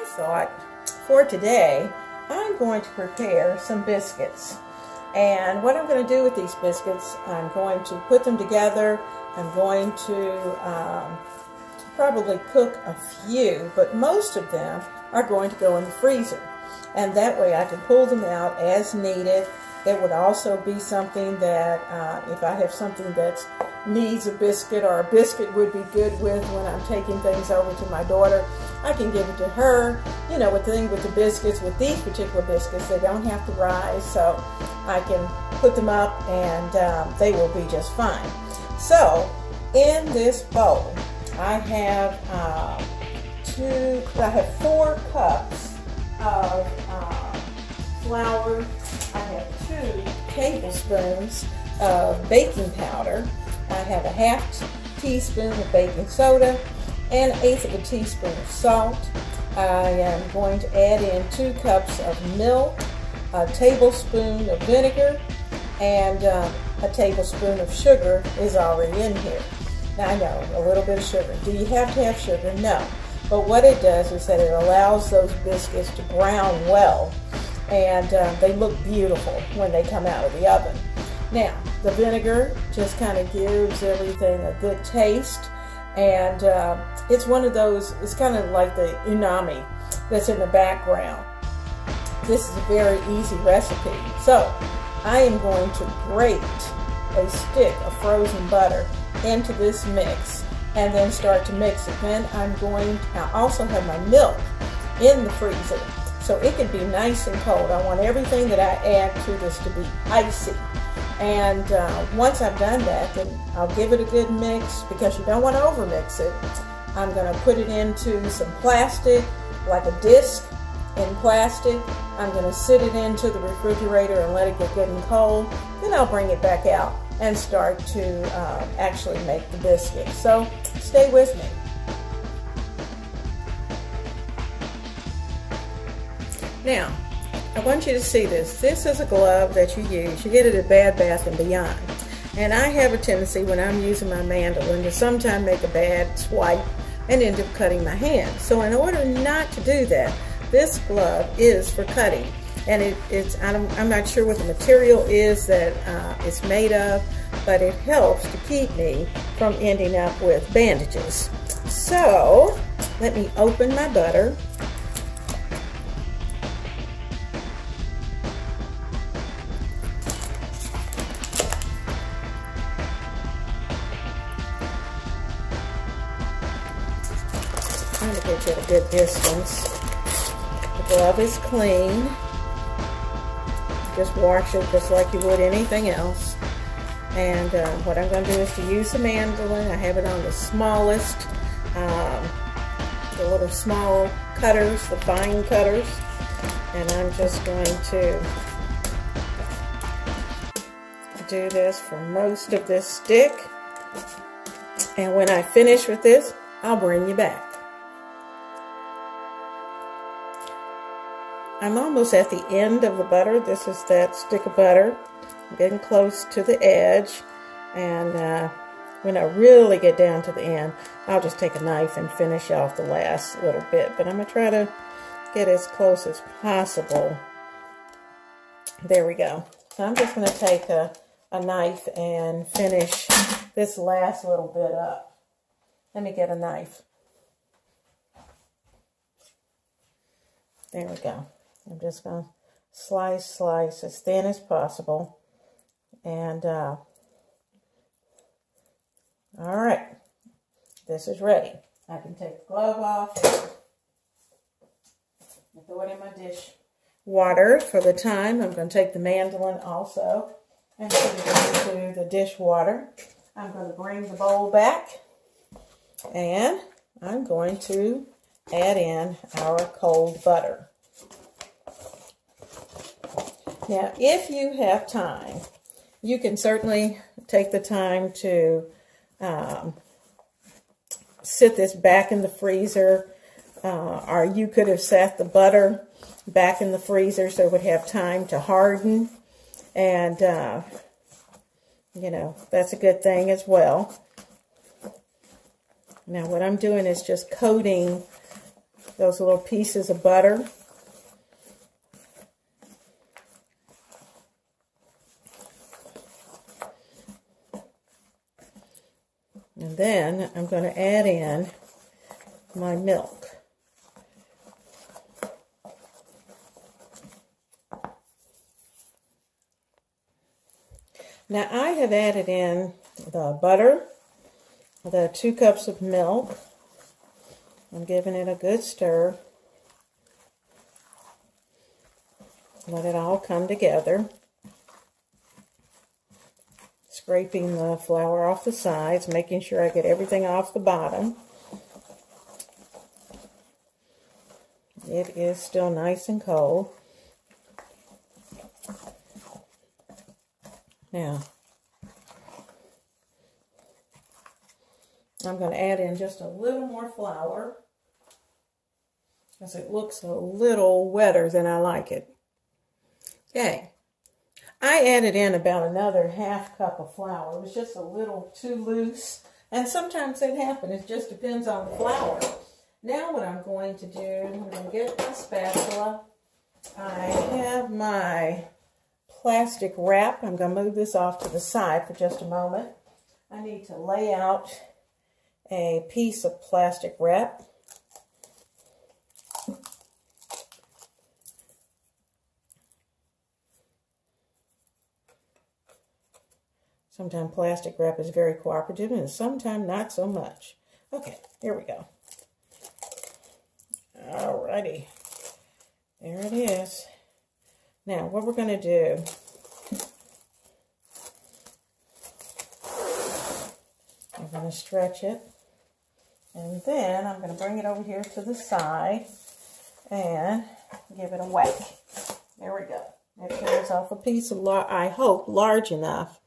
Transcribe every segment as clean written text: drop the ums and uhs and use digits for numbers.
I thought for today I'm going to prepare some biscuits. And what I'm going to do with these biscuits, I'm going to put them together. I'm going to probably cook a few, but most of them are going to go in the freezer. And that way I can pull them out as needed. It would also be something that if I have something that needs a biscuit, or a biscuit would be good with when I'm taking things over to my daughter, I can give it to her. You know, the thing with the biscuits, with these particular biscuits, they don't have to rise, so I can put them up and they will be just fine. So in this bowl, I have 4 cups of flour. I have 2 tablespoons of baking powder. I have a ½ teaspoon of baking soda and 1/8 of a teaspoon of salt. I am going to add in 2 cups of milk, a tablespoon of vinegar, and a tablespoon of sugar is already in here. Now I know, a little bit of sugar. Do you have to have sugar? No. But what it does is that it allows those biscuits to brown well, and they look beautiful when they come out of the oven. Now, the vinegar just kind of gives everything a good taste, and it's one of those, it's kind of like the umami that's in the background. This is a very easy recipe. So, I am going to grate a stick of frozen butter into this mix and then start to mix it. Then I also have my milk in the freezer, so it can be nice and cold. I want everything that I add to this to be icy. And once I've done that, then I'll give it a good mix, because you don't want to overmix it. I'm going to put it into some plastic, like a disc in plastic. I'm going to sit it into the refrigerator and let it get good and cold. Then I'll bring it back out and start to actually make the biscuits. So stay with me. Now, I want you to see this. This is a glove that you use. You get it at Bed Bath & Beyond. And I have a tendency when I'm using my mandolin to sometimes make a bad swipe and end up cutting my hand. So in order not to do that, this glove is for cutting. And I'm not sure what the material is that it's made of, but it helps to keep me from ending up with bandages. So let me open my butter. Trying to get you at a good distance. The glove is clean. Just wash it just like you would anything else. And what I'm going to do is to use the mandolin. I have it on the smallest, the little small cutters, the fine cutters. And I'm just going to do this for most of this stick. And when I finish with this, I'll bring you back. I'm almost at the end of the butter. This is that stick of butter. I'm getting close to the edge, and when I really get down to the end, I'll just take a knife and finish off the last little bit. But I'm going to try to get as close as possible. There we go. So I'm just going to take a knife and finish this last little bit up. Let me get a knife. There we go. I'm just going to slice as thin as possible. And, all right, this is ready. I can take the glove off and throw it in my dish water for the time. I'm going to take the mandolin also and put it into the dish water. I'm going to bring the bowl back, and I'm going to add in our cold butter. Now, if you have time, you can certainly take the time to sit this back in the freezer, or you could have set the butter back in the freezer so it would have time to harden, and you know, that's a good thing as well. Now what I'm doing is just coating those little pieces of butter. And then I'm going to add in my milk. Now I have added in the butter, the 2 cups of milk. I'm giving it a good stir. Let it all come together. Scraping the flour off the sides, making sure I get everything off the bottom. It is still nice and cold. Now, I'm going to add in just a little more flour because it looks a little wetter than I like it. Okay. I added in about another 1/2 cup of flour. It was just a little too loose. And sometimes that happens. It just depends on the flour. Now what I'm going to do, I'm going to get my spatula. I have my plastic wrap. I'm going to move this off to the side for just a moment. I need to lay out a piece of plastic wrap. Sometimes plastic wrap is very cooperative and sometimes not so much. Okay, here we go. Alrighty. There it is. Now, what we're going to do, I'm going to stretch it, and then I'm going to bring it over here to the side and give it a whack. There we go. It tears off a piece of, I hope, large enough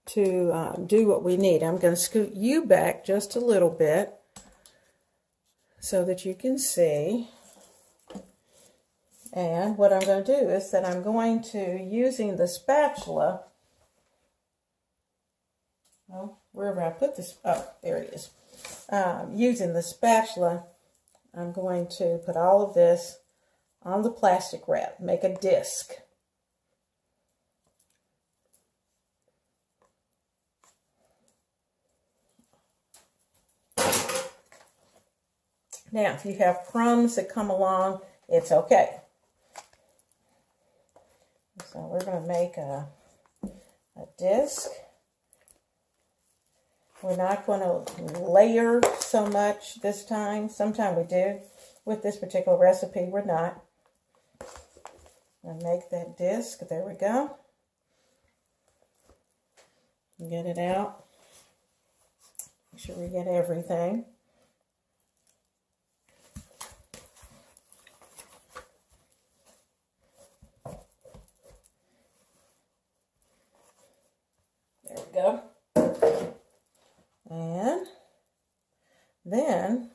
to do what we need. I'm going to scoot you back just a little bit so that you can see. And what I'm going to do is that I'm going to, using the spatula, well, wherever I put this, oh, there it is. Using the spatula, I'm going to put all of this on the plastic wrap, make a disc. Now, if you have crumbs that come along, it's okay. So we're going to make a disc. We're not going to layer so much this time. Sometimes we do. With this particular recipe, we're not. And make that disc. There we go. Get it out. Make sure we get everything. There we go. And then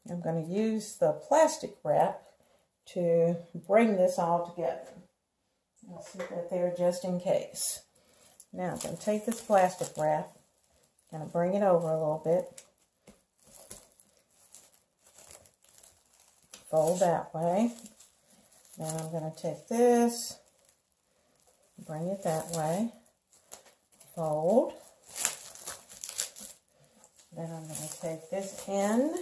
I'm going to use the plastic wrap to bring this all together. I'll sit that there just in case. Now I'm going to take this plastic wrap, going to bring it over a little bit, fold that way. Now I'm going to take this, bring it that way, fold. Then I'm going to take this end,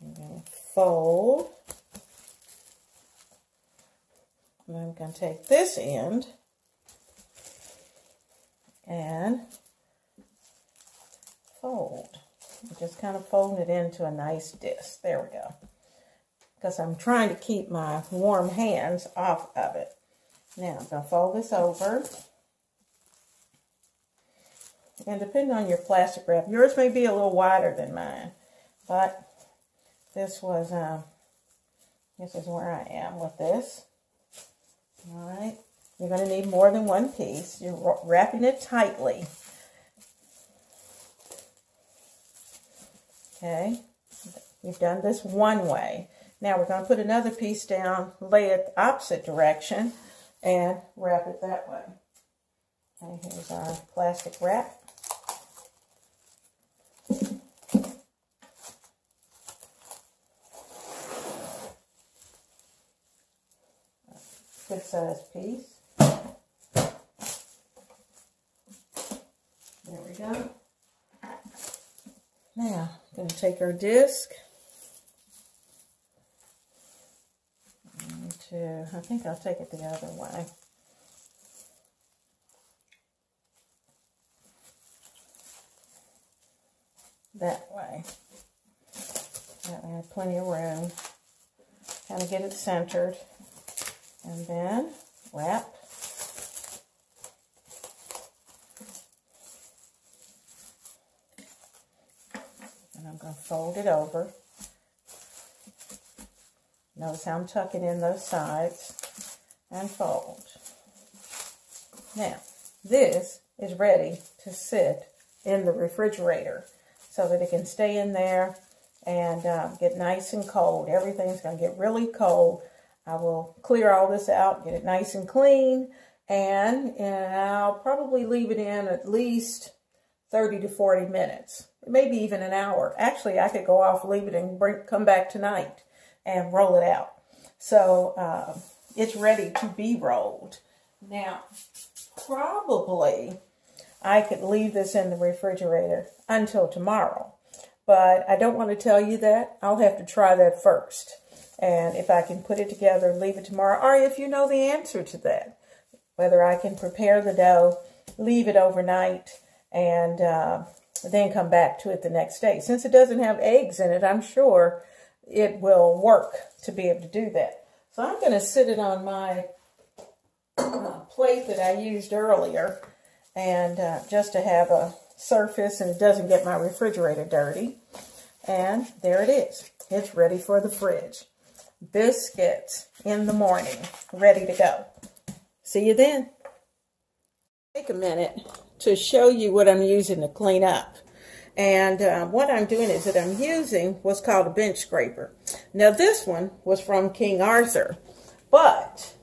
I'm going to fold. And I'm going to take this end and fold. Just kind of fold it into a nice disc. There we go. Because I'm trying to keep my warm hands off of it. Now I'm going to fold this over. And depending on your plastic wrap, yours may be a little wider than mine. But this was, this is where I am with this. All right. You're going to need more than one piece. You're wrapping it tightly. Okay. You've done this one way. Now we're going to put another piece down, lay it the opposite direction, and wrap it that way. Okay, here's our plastic wrap. sized piece. There we go. Now, I'm going to take our disc. I think I'll take it the other way. That way. That way I have plenty of room. Kind of get it centered. And then wrap. And I'm going to fold it over. Notice how I'm tucking in those sides and fold. Now, this is ready to sit in the refrigerator so that it can stay in there and get nice and cold. Everything's going to get really cold. I will clear all this out, get it nice and clean, and I'll probably leave it in at least 30 to 40 minutes, maybe even an hour. Actually, I could go off, leave it, and come back tonight and roll it out. So it's ready to be rolled. Now, probably I could leave this in the refrigerator until tomorrow, but I don't want to tell you that. I'll have to try that first. And if I can put it together and leave it tomorrow, or if you know the answer to that, whether I can prepare the dough, leave it overnight, and then come back to it the next day. Since it doesn't have eggs in it, I'm sure it will work to be able to do that. So I'm going to sit it on my plate that I used earlier, and just to have a surface and it doesn't get my refrigerator dirty. And there it is. It's ready for the fridge. Biscuits in the morning, ready to go. See you then. Take a minute to show you what I'm using to clean up. And what I'm doing is that I'm using what's called a bench scraper. Now this one was from King Arthur, but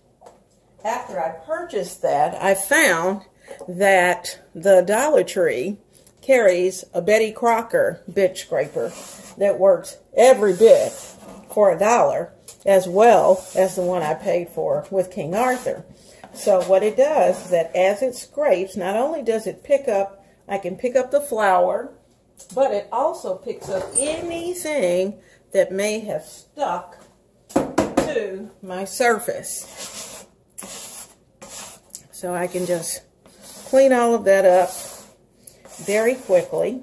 after I purchased that, I found that the Dollar Tree carries a Betty Crocker bench scraper that works every bit for $1, as well as the one I paid for with King Arthur. So what it does is that as it scrapes, not only does it pick up, I can pick up the flour, but it also picks up anything that may have stuck to my surface. So I can just clean all of that up very quickly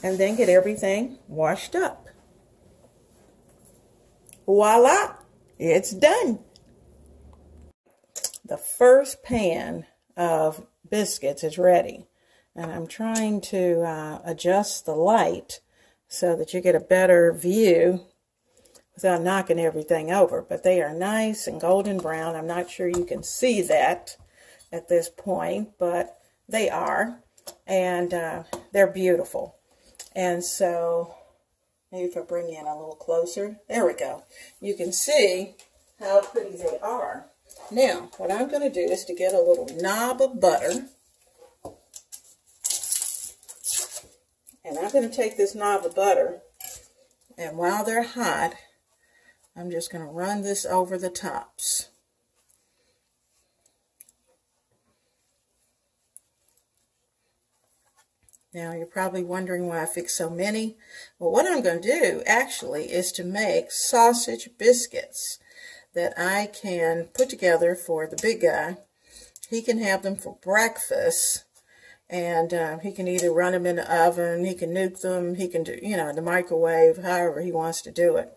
and then get everything washed up. Voila, it's done. The first pan of biscuits is ready. And I'm trying to adjust the light so that you get a better view without knocking everything over. But they are nice and golden brown. I'm not sure you can see that at this point, but they are. And they're beautiful. And so, maybe if I bring you in a little closer. There we go. You can see how pretty they are. Now, what I'm going to do is to get a little knob of butter. And I'm going to take this knob of butter, and while they're hot, I'm just going to run this over the tops. Now, you're probably wondering why I fixed so many. Well, what I'm going to do, actually, is to make sausage biscuits that I can put together for the big guy. He can have them for breakfast. And he can either run them in the oven, he can nuke them, he can do, you know, in the microwave, however he wants to do it.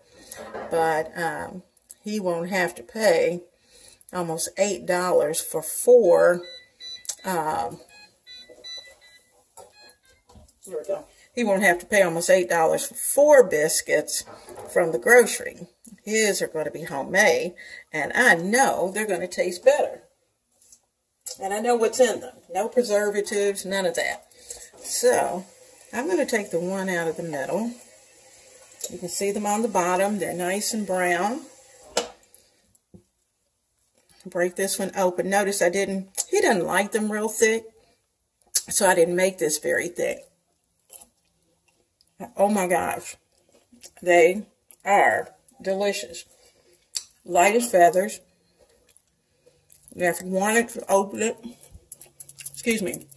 But he won't have to pay almost $8 for 4. Here we go. He won't have to pay almost $8 for 4 biscuits from the grocery. His are going to be homemade, and I know they're going to taste better. And I know what's in them. No preservatives, none of that. So, I'm going to take the one out of the middle. You can see them on the bottom. They're nice and brown. Break this one open. Notice he doesn't like them real thick, so I didn't make this very thick. Oh my gosh. They are delicious. Light as feathers. If you wanted to open it, excuse me,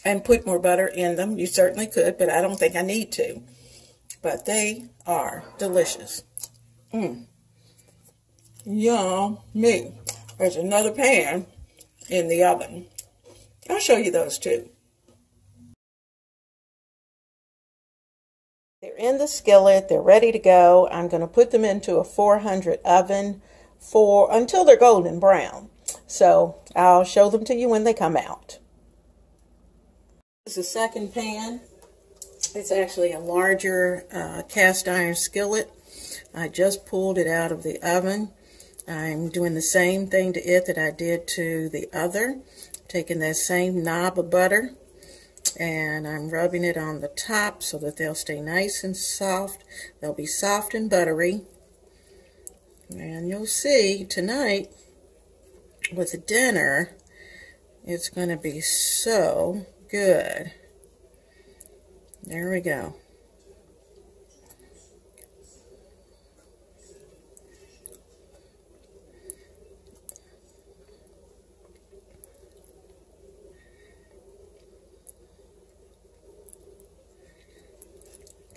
and put more butter in them, you certainly could, but I don't think I need to. But they are delicious. Yummy. There's another pan in the oven. I'll show you those too. They're in the skillet. They're ready to go. I'm going to put them into a 400 oven until they're golden brown. So I'll show them to you when they come out. This is the second pan. It's actually a larger cast iron skillet. I just pulled it out of the oven. I'm doing the same thing to it that I did to the other. Taking that same knob of butter and I'm rubbing it on the top so that they'll stay nice and soft. They'll be soft and buttery. And you'll see tonight with the dinner, it's going to be so good. There we go.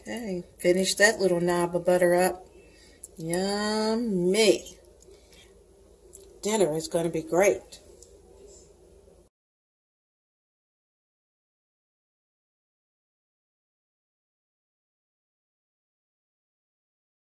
Okay, finish that little knob of butter up. Yummy. Dinner is going to be great.